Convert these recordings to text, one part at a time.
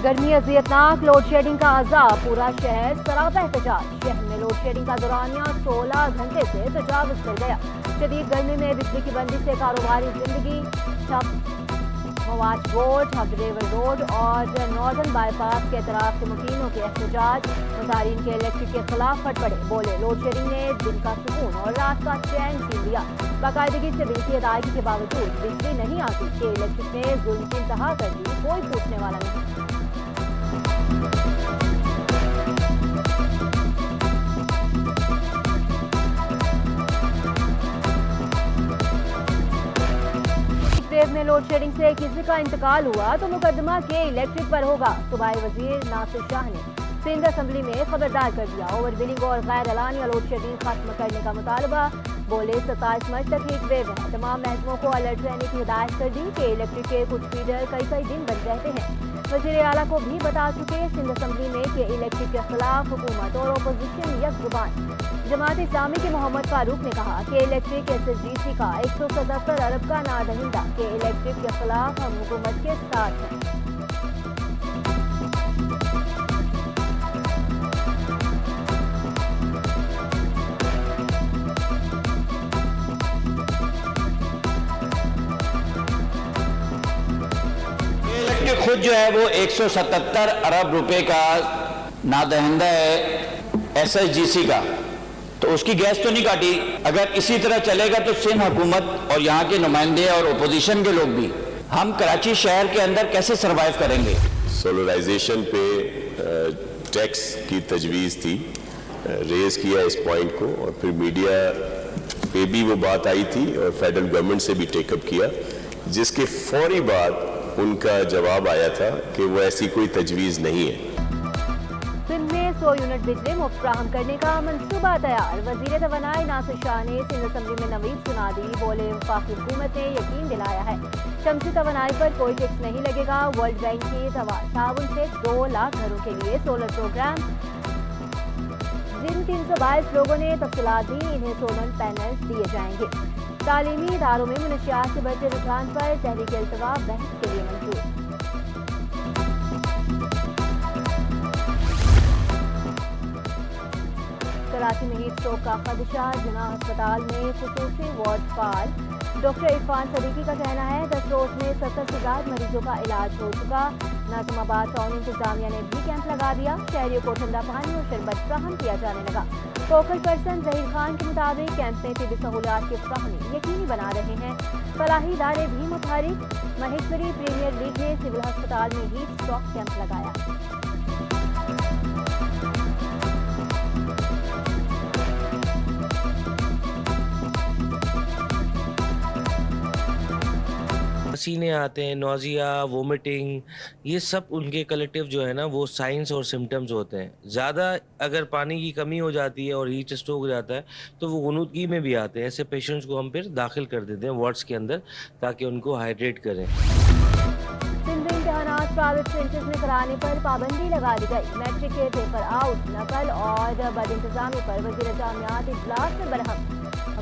गर्मी अजियतनाक load shedding का अजाब, पूरा शहर सरापा एहतजाज। शहर में लोड शेडिंग का दौरानिया 16 घंटे से तजावुज कर गया। शदीद गर्मी में बिजली की बंदी से कारोबारी जिंदगी ठप। मवाज बोर्ड, हबरेवर रोड और नॉर्दर्न बाईपास के एतराफ के मुकीमों के एहतजाज। मुजाहिरीन के इलेक्ट्रिक के खिलाफ फट पड़े, बोले लोड शेडिंग ने दिन का सुकून और रात का चैन छीन लिया। बाकायदगी से बिल की अदायगी के बावजूद बिजली नहीं आती कि इलेक्ट्रिक ने जुल्म की इंतहा कर दी, कोई पूछने वाला नहीं। वेव में लोड शेडिंग से किसी का इंतकाल हुआ तो मुकदमा के इलेक्ट्रिक पर होगा। सूबाई वजीर नासिर शाह ने सिंध असेंबली में खबरदार कर दिया। ओवर बिलिंग और गैर एलानिया लोड शेडिंग खत्म करने का मुतालबा। बोले 27 मार्च तक हीट वेव है, तमाम महकमों को अलर्ट रहने की हिदायत कर दी कि इलेक्ट्रिक के कुछ फीडर कई दिन बंद रहते हैं। वजीर आला को भी बता चुके सिंध असेंबली में कि इलेक्ट्रिक के खिलाफ हुकूमत और अपोजिशन यक जुबान। जमात इस्लामी के मोहम्मद फारूक ने कहा कि इलेक्ट्रिक SSGC का 177 अरब का नादहिंदा के इलेक्ट्रिक के खिलाफ हम हुकूमत के साथ हैं। इलेक्ट्रिक खुद जो है वो 177 अरब रुपए का नादहिंदा है SSGC का, तो उसकी गैस तो नहीं काटी। अगर इसी तरह चलेगा तो सिंध हुकूमत और यहाँ के नुमाइंदे और अपोजिशन के लोग भी, हम कराची शहर के अंदर कैसे सरवाइव करेंगे। सोलराइजेशन पे टैक्स की तजवीज़ थी, रेज किया इस पॉइंट को, और फिर मीडिया पे भी वो बात आई थी और फेडरल गवर्नमेंट से भी टेकअप किया, जिसके फौरी बाद उनका जवाब आया था कि वो ऐसी कोई तजवीज़ नहीं है। सिंध में 100 यूनिट बिजली मुफ्त फ्राहम करने का मंसूबा तैयार। वजीर तवानाई नासिर शाह ने सिंध असेंबली में नवीद सुना दी। बोले वफाकी हुकूमत ने यकीन दिलाया है शमसी तवानाई पर कोई टैक्स नहीं लगेगा। वर्ल्ड बैंक की ताउन से 2 लाख घरों के लिए सोलर प्रोग्राम। जिन 322 लोगों ने तफसीलात दी, इन्हें सोलर पैनल्स दिए जाएंगे। तालीमी इदारों में मुनशियात के बढ़ते रुझान पर तहरीक इल्तवा बहस के लिए मंजूर। कराची में हीट स्ट्रोक का खदशा, जिना अस्पताल में खुसूसी वार्ड फाल। डॉक्टर इरफान सदीकी का कहना है 10 रोज में 70 से ज्यादा मरीजों का इलाज हो चुका। नाज़िमाबाद टाउन इंतजामिया ने भी कैंप लगा दिया। शहरियों को ठंडा पानी और शरबत फ्राहम किया जाने लगा। फोकल पर्सन जहीर खान के मुताबिक कैंप में तिब्बी सहूलियात की फ्राहमी यकीनी बना रहे हैं। फलाही इदारे भी मुतहरिक। महेश्वरी प्रीमियर लीग ने सिविल अस्पताल में हीट स्ट्रोक कैंप लगाया। पसीने आते हैं, नोजिया, वोमिटिंग, ये सब उनके कलेक्टिव जो है ना वो साइंस और सिम्टम्स होते हैं। ज़्यादा अगर पानी की कमी हो जाती है और हीट स्ट्रोक हो जाता है तो वो गुनूदगी में भी आते हैं। ऐसे पेशेंट्स को हम फिर दाखिल कर देते हैं वार्ड्स के अंदर ताकि उनको हाइड्रेट करें। सिंध इम्तिहानात प्राइवेट सेंटर्स में कराने पर पाबंदी लगा दी गई। मैट्रिक के पेपर आउट, नकल और बद इंतजामी पर वज़ीर जामियात इजलास में बरहम।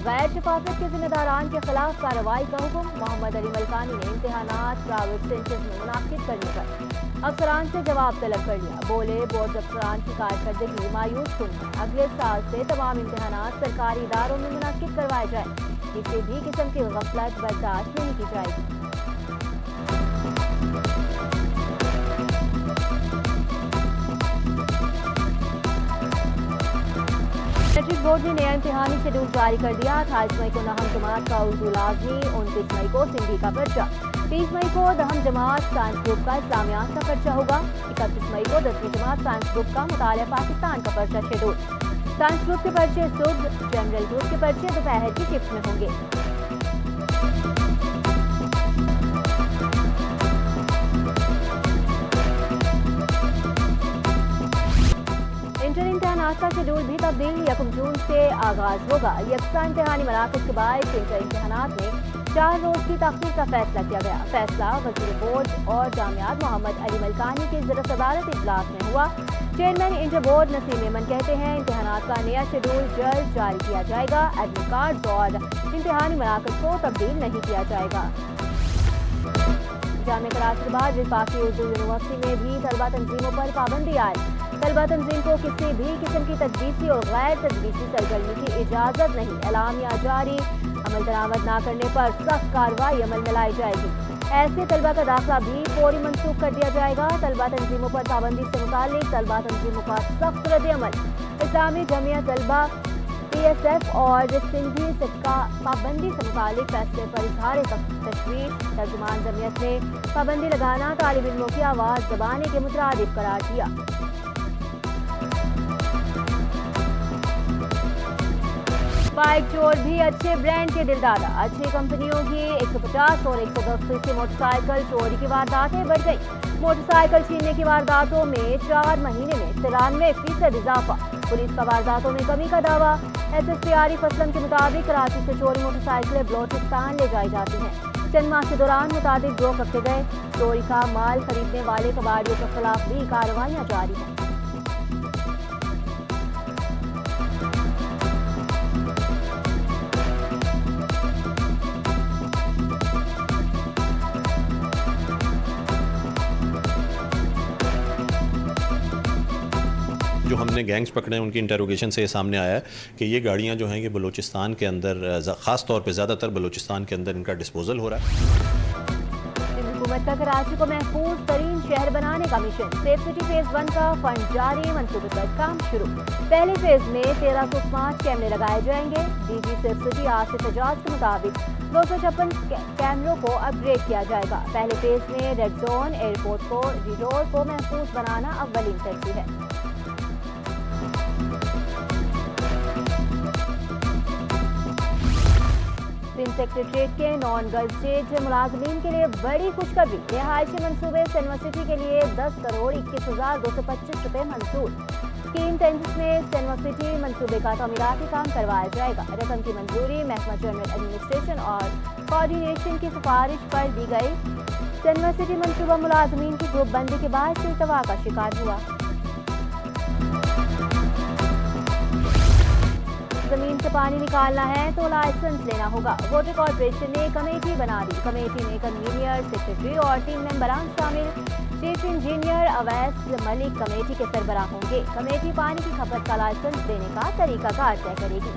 गैर शफाफत के जिम्मेदारान के खिलाफ कार्रवाई का हुक्म। मोहम्मद अली मलकानी ने इम्तिहानात प्राइवेट सेंटर्स में मुनाकिद करने पर अफसरान से जवाब तलब कर लिया। बोले बोर्ड अफसरान की कारकर्दगी मायूस कुन है। अगले साल से तमाम इम्तिहानात सरकारी इदारों में मुनाकिद करवाए जाए। किसी भी किस्म की गफलत बर्दाश्त नहीं की जाएगी। मैट्रिक बोर्ड ने नया इम्तिहानी शेड्यूल जारी कर दिया। 28 मई को नहम जमात का उर्दू लाजमी, 29 मई को सिंधी का पर्चा, 30 मई को दहम जमात साइंस ग्रुप का इस्लामियात का पर्चा होगा। 31 मई को 10वीं जमात साइंस ग्रुप का मुतालिया पाकिस्तान का पर्चा शेड्यूल। साइंस ग्रुप के पर्चे सुबह, जनरल ग्रुप के पर्चे दोपहर की शिफ्ट में होंगे। इंटर इम्तिहानात का शेड्यूल भी तब्दील 1 जून से आगाज होगा। यकसा इम्तिहानी मराकज के बाद इंटर इम्तिहानात में 4 रोज की तखलीक का फैसला किया गया। फैसला वज़ीर बोर्ड और जामियात मोहम्मद अली मलकानी के ज़र सदारत इजलास में हुआ। Chairman inter board Naseem Memon कहते हैं इम्तिहानात का नया शेड्यूल जल्द जारी किया जाएगा। एडमिट कार्ड और इम्तिहानी मराकज को तब्दील नहीं किया जाएगा। जामे कराची के बाद विफाकी उर्दू यूनिवर्सिटी में भी तलबा तंजीमों पर पाबंदी आए। तलबा तंजीम को किसी भी किस्म की तदरीसी और गैर तदरीसी सरगर्मी की इजाज़त नहीं। एलामिया जारी, अमल दरामद न करने पर सख्त कार्रवाई अमल में लाई जाएगी। ऐसे तलबा का दाखिला भी फौरी मनसूख कर दिया जाएगा। तलबा तंजीमों पर पाबंदी से मुतालिक तलबा तंजीमों का सख्त रद्द-ए-अमल। इस्लामी जमिया तलबा PSF और सिंधी सिक्का पाबंदी से मुतालिक फैसले पर इजहार तशवीश। तर्जुमान जमियत ने पाबंदी लगाना तालिब इल्मों की आवाज़ दबाने के मुतरादिफ करार दिया। बाइक चोर भी अच्छे ब्रांड के दिलदादा। अच्छी कंपनियों की 150 और 110 मोटरसाइकिल चोरी की वारदातें बढ़ गई। मोटरसाइकिल छीनने की वारदातों में 4 महीने में 93% इजाफा। पुलिस का वारदातों में कमी का दावा। SSP आरिफ असलम के मुताबिक कराची से चोरी मोटरसाइकिलें बलोचिस्तान ले जाई जाती हैं। चंद माह के दौरान मुताबिक गिरोह रखे गए। चोरी का माल खरीदने वाले कबाड़ियों के खिलाफ भी कार्रवाइयाँ जारी हैं। जो हमने गैंग्स पकड़े हैं उनकी इंटरोगेशन से ये सामने आया है कि ये गाड़ियाँ जो हैं ये बलूचिस्तान के अंदर ख़ास तौर पे ज़्यादातर बलूचिस्तान के अंदर इनका डिस्पोजल हो रहा है। हुकूमत का कराची को महफूज तरीन शहर बनाने का मिशन। सेफ सिटी फेज़ 1 का फंड जारी, मंसूबे पर काम शुरू। पहले फेज़ में 1300 स्मार्ट कैमरे लगाए जाएंगे। DG safe city Asif Ijaz के मुताबिक 256 कैमरों को अपग्रेड किया जाएगा। पहले फेज़ में रेड जोन, एयरपोर्ट कॉरिडोर को महफूज बनाना अव्वलीन तरजीह है। सिंध सेक्रेटरीट के नॉन गजटेड मुलाजमीन के लिए बड़ी खुशखबरी। रिहायशी मनसूबे यूनिवर्सिटी के लिए 10,21,225 रुपये मंजूर। स्कीम टेंसिस में यूनिवर्सिटी मनसूबे का तमीराती काम करवाया जाएगा। रकम की मंजूरी महकमा जनरल एडमिनिस्ट्रेशन और कोऑर्डिनेशन की सिफारिश पर दी गई। यूनिवर्सिटी मनसूबा मुलाजमीन की ग्रुप बंदी के बाद इल्तवा का शिकार हुआ। जमीन से पानी निकालना है तो लाइसेंस लेना होगा। वाटर कॉर्पोरेशन ने कमेटी बना दी। कमेटी में कन्वीनियर, सेक्रेटरी और 3 मेंबरान शामिल। Chief engineer Awais Malik committee के सरबराह होंगे। कमेटी पानी की खपत का लाइसेंस देने का तरीकाकार तय करेगी।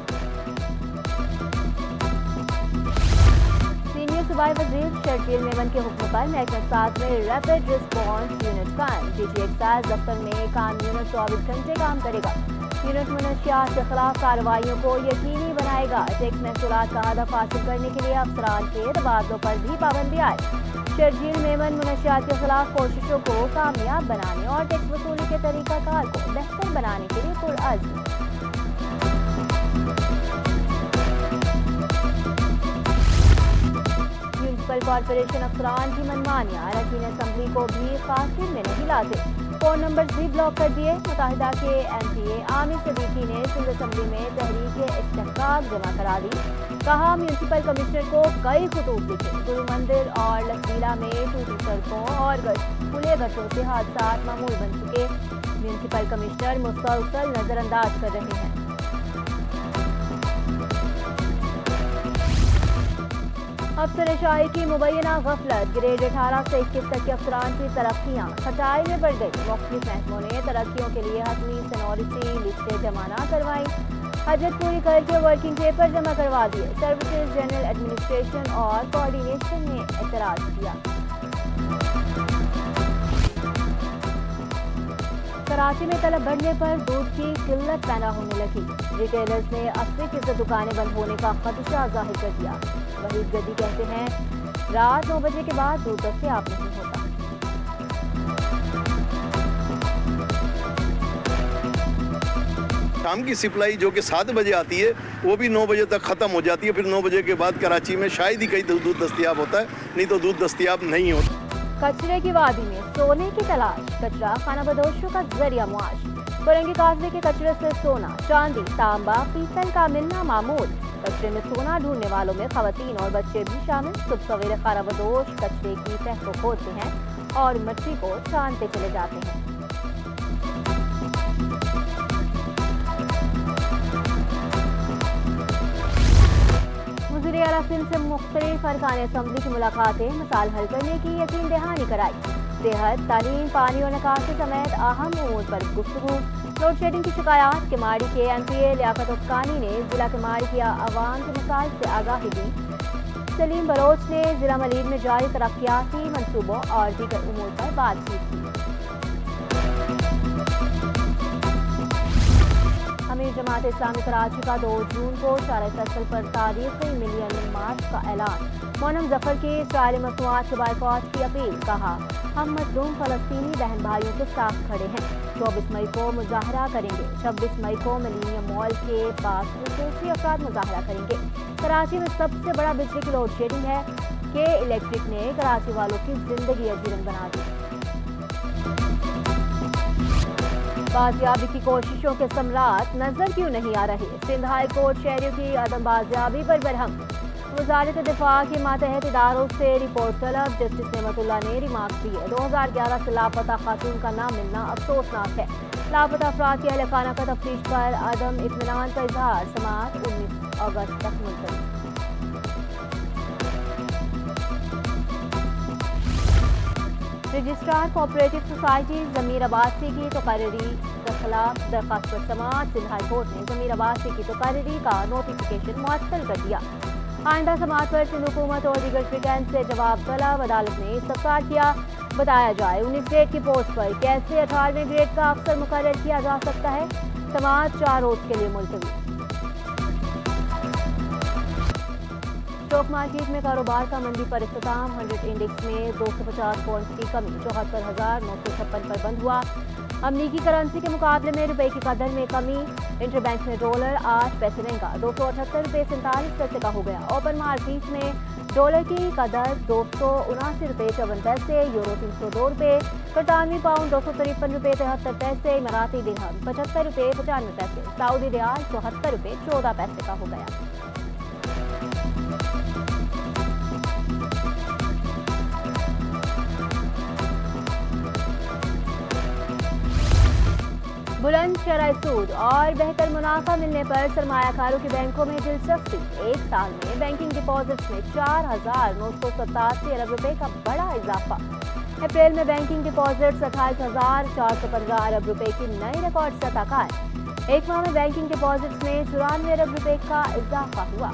सीनियर सूबाई वजीर शर्जील मेमन के हुक्म पर महकमा साज में रैपिड रिस्पॉन्स यूनिट कायम। DG एक्साइज दफ्तर में काम यूनिट 24 घंटे काम करेगा। यूनिट मुनशियात के खिलाफ कार्रवाइयों को यकीनी बनाएगा। टैक्स महसूलात का हदफ हासिल करने के लिए अफसरान के तबादलों पर भी पाबंदी आए। शर्जील मेमन मुनशियात के खिलाफ कोशिशों को कामयाब बनाने और टैक्स वसूली के तरीकाकार को बेहतर बनाने के लिए पुरअज़्म। म्यूनसिपल कॉर्पोरेशन अफसरान की मनमानियाँ अरकान असम्बली को भी खातिर में नहीं लाते। फ़ोन नंबर्स भी ब्लॉक कर दिए। मुत्ताहिदा के MPA आमिर सिद्दीकी ने सिंध असम्बली में तहरीक इस्तेहकाक जमा करा दी। कहा म्यूनसिपल कमिश्नर को कई खतूत लिखे। गुरु मंदिर और लसबीला में टूटी सड़कों और खुले गड्ढों से हादसा मामूल बन चुके। म्यूनसिपल कमिश्नर मुसलसल नजरअंदाज कर रहे हैं। अफसर शाही की मुबैना गफलत। ग्रेड 18 से 21 तक के अफसरान की तरक्कियाँ खटाई में बढ़ गई। मुख्तलिफ महकमों ने तरक्कियों के लिए हतमी सेनोरिटी लिस्टें जमा न करवाई। हजत पूरी करके वर्किंग पेपर जमा करवा दिए। सर्विसेज जनरल एडमिनिस्ट्रेशन और कोऑर्डिनेशन ने एतराज किया। कराची में तलब बढ़ने पर दूध की किल्लत पैदा होने लगी। रिटेलर्स ने 80% दुकानें बंद होने का खदशा जाहिर कर दिया। वहीद गद्दी कहते हैं रात 9 बजे के बाद दूध दस्तयाब नहीं होता। शाम की सप्लाई जो कि 7 बजे आती है वो भी 9 बजे तक ख़त्म हो जाती है। फिर 9 बजे के बाद कराची में शायद ही कहीं दूध दस्तयाब होता है, नहीं तो दूध दस्तयाब नहीं होता। कचरे की वादी में सोने की तलाश। कचरा खानाबदोशों का जरिया मुआश। फरंगी काजले के कचरे से सोना, चांदी, तांबा, पीतल का मिलना मामूल। कचरे में सोना ढूंढने वालों में खवातीन और बच्चे भी शामिल। सुबह सवेरे खानाबदोश कचरे की तह को खोदते हैं और मिट्टी को छानते चले जाते हैं। वज़ीर आला सिंध से मुख्तलिफ अरकान असम्बली की मुलाकातें मसाइल हल करने की यकीन दहानी कराई। सेहत, तालीम, पानी और निकासी समेत अहम उमूर पर गुफ्तगू। लोड शेडिंग की शिकायत। किमाड़ी के MPA लियाकत उसकानी ने जिला किमाड़ी की आवाम के मसाइल से आगाही दी। सलीम बलोच ने जिला मलीर में जारी तरक्याती मनसूबों और दीगर उमूर पर बातचीत की। अमीर जमात इस्लामी कराची का 2 जून को शारद फैसल पर तारीखी मिलियन मार्च का ऐलान। मोनम जफर की इसराइली मसनूआत के बायकॉट की अपील। कहा, हम मजलूम फलस्तीनी बहन भाइयों के साथ खड़े हैं। 24 मई को मुजाहरा करेंगे। 26 मई को मिलीनियम मॉल के पास खसूसी अफराद मुजाहरा करेंगे। कराची में सबसे बड़ा बिजली की लोड शेडिंग है कि इलेक्ट्रिक ने कराची वालों की जिंदगी अजीरन बना दी। बाजियाबी की कोशिशों के समरात नजर क्यों नहीं आ रहे? सिंध हाई कोर्ट शहरियों की अदम बाजियाबी पर बरहम। वजारत दिफा के मातहत इदारों से रिपोर्ट तलब। जस्टिस नेमतुल्लाह ने रिमार्क दिए। 2011 से लापता खातून का नाम मिलना अफसोसनाक है। लापता अफराद के अहलखाना का तफ्तीश पर अदम इत्मीनान का इजहार। समाअत 19 अगस्त तक मुलतवी। रजिस्ट्रार कोऑपरेटिव सोसाइटी ज़मीर अब्बासी की तकर्री के खिलाफ दरख्वास्त पर समाअत। सिंध हाई कोर्ट ने ज़मीर अब्बासी की तकर्री का नोटिफिकेशन मुअत्तल कर दिया। आइंदा समाअत पर सिंध हुकूमत और दीगर फ्रिकेंस से जवाब तलब। अदालत ने इस्तफसार किया। बताया जाए 19 ग्रेड की पोस्ट पर कैसे 18वें ग्रेड का अफसर मुकर्रर किया जा सकता है। समाअत 4 रोज के लिए मुलतवी। स्टॉक मार्केट में कारोबार का मंदी पर इख्तिताम। 100 इंडेक्स में 250 पॉइंट्स की कमी 74,956 पर बंद हुआ। अमरीकी करेंसी के मुकाबले में रुपए की कदर में कमी। इंटरबैंक में डॉलर 8 पैसे महंगा 278 रुपये 47 पैसे का हो गया। ओपन मार्केट में डॉलर की कदर 279 रुपये 54 पैसे, यूरो 302 रुपये, बरतानवी पाउंड 253 रुपये 73 पैसे, इमाराती दिरहम 75 रुपये 95 पैसे, सऊदी रियाल 74 रुपये 14 पैसे का हो गया। बुलंद शरह सूद और बेहतर मुनाफा मिलने पर सरमायाकारों की बैंकों में दिलचस्पी। एक साल में बैंकिंग डिपॉजिट्स में 4,987 अरब रुपए का बड़ा इजाफा। अप्रैल में बैंकिंग डिपॉजिट्स 28,415 अरब रुपए की नई रिकॉर्ड सतह का है। एक माह में बैंकिंग डिपॉजिट्स में 94 अरब रुपए का इजाफा हुआ।